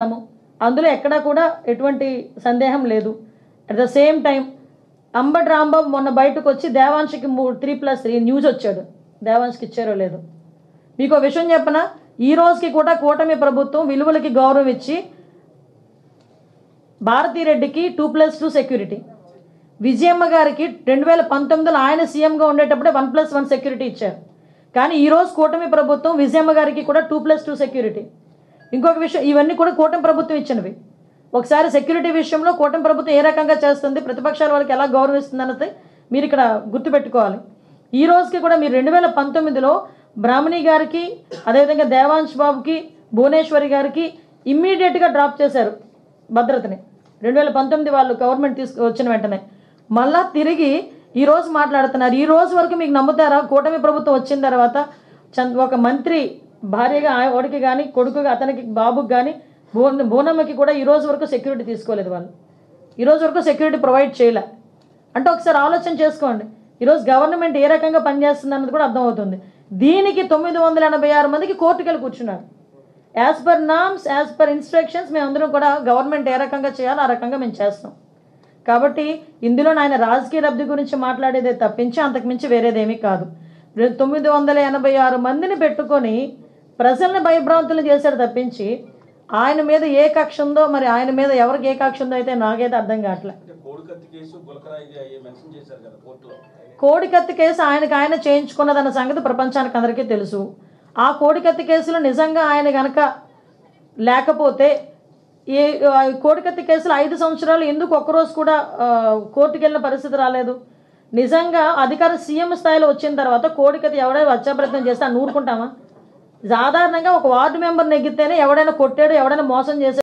అందులో ఎక్కడా కూడా ఎటువంటి సందేహం లేదు. At the same time Ambati Rambabu మొన్న బయటకు వచ్చి దేవాంశకి 3+3 న్యూస్ వచ్చాడు. దేవాంశకి ఇచ్చారో లేదు. మీకు ఒక విషయం చెప్పనా, ఈ రోజుకి కూడా కూటమి ప్రభుత్వం విలువలకి గౌరవం ఇచ్చి భారతీరెడ్డికి 2+2 సెక్యూరిటీ, విజయమ్మ గారికి 2019లో ఆయన సీఎంగా ఉండేటప్పుడే 1+1 సెక్యూరిటీ ఇచ్చారు. కానీ ఈరోజు కూటమి ప్రభుత్వం విజయమ్మ గారికి కూడా 2+2 సెక్యూరిటీ. ఇంకొక విషయం, ఇవన్నీ కూడా కూటమి ప్రభుత్వం ఇచ్చినవి. ఒకసారి సెక్యూరిటీ విషయంలో కూటమి ప్రభుత్వం ఏ రకంగా చేస్తుంది, ప్రతిపక్షాల వాళ్ళకి ఎలా గౌరవిస్తుంది అన్నది మీరు ఇక్కడ గుర్తుపెట్టుకోవాలి. ఈ రోజుకి కూడా మీరు 2019లో బ్రాహ్మణి గారికి, అదేవిధంగా దేవాంశ్ బాబుకి, భువనేశ్వరి గారికి ఇమ్మీడియట్గా డ్రాప్ చేశారు భద్రతని. 2019 వాళ్ళు గవర్నమెంట్ వచ్చిన వెంటనే మళ్ళా తిరిగి ఈరోజు మాట్లాడుతున్నారు. ఈ రోజు వరకు మీకు నమ్ముతారా, కూటమి ప్రభుత్వం వచ్చిన తర్వాత ఒక మంత్రి భార్యగా వాడికి కానీ, కొడుకుగా అతనికి బాబుకి కానీ, బోనమ్మకి కూడా ఈ రోజు వరకు సెక్యూరిటీ తీసుకోలేదు. వాళ్ళు ఈ రోజు వరకు సెక్యూరిటీ ప్రొవైడ్ చేయలే. అంటే ఒకసారి ఆలోచన చేసుకోండి, ఈరోజు గవర్నమెంట్ ఏ రకంగా పనిచేస్తుంది అన్నది కూడా అర్థమవుతుంది. దీనికి 986 మందికి కోర్టుకెళ్ళి కూర్చున్నారు. As per norms, as per instructions మేమందరం కూడా గవర్నమెంట్ ఏ రకంగా చేయాలో ఆ రకంగా మేము చేస్తాం. కాబట్టి ఇందులో ఆయన రాజకీయ లబ్ధి గురించి మాట్లాడేదే తప్పించి అంతకుమించి వేరేదేమీ కాదు. 986 మందిని పెట్టుకొని ప్రజల్ని భయభ్రాంతులు చేశాడు తప్పించి ఆయన మీద ఏ కక్ష ఉందో, మరి ఆయన మీద ఎవరికి ఏ కక్ష ఉందో అయితే నాకైతే అర్థం కావట్లే. కోడికత్తి కేసు ఆయన చేయించుకున్నదన్న సంగతి ప్రపంచానికి అందరికీ తెలుసు. ఆ కోడికత్తి కేసులో నిజంగా ఆయన కనుక లేకపోతే ఈ కోడికత్తి కేసులో 5 సంవత్సరాలు ఎందుకు ఒక్కరోజు కూడా కోర్టుకు వెళ్ళిన పరిస్థితి రాలేదు? నిజంగా అధికార సీఎం స్థాయిలో వచ్చిన తర్వాత కోడికత్తి ఎవడైనా హత్యాప్రయత్నం చేస్తే ఊరుకుంటామా? సాధారణంగా ఒక వార్డు మెంబర్ నెగ్గితేనే ఎవడైనా కొట్టాడు, ఎవడైనా మోసం చేశాడు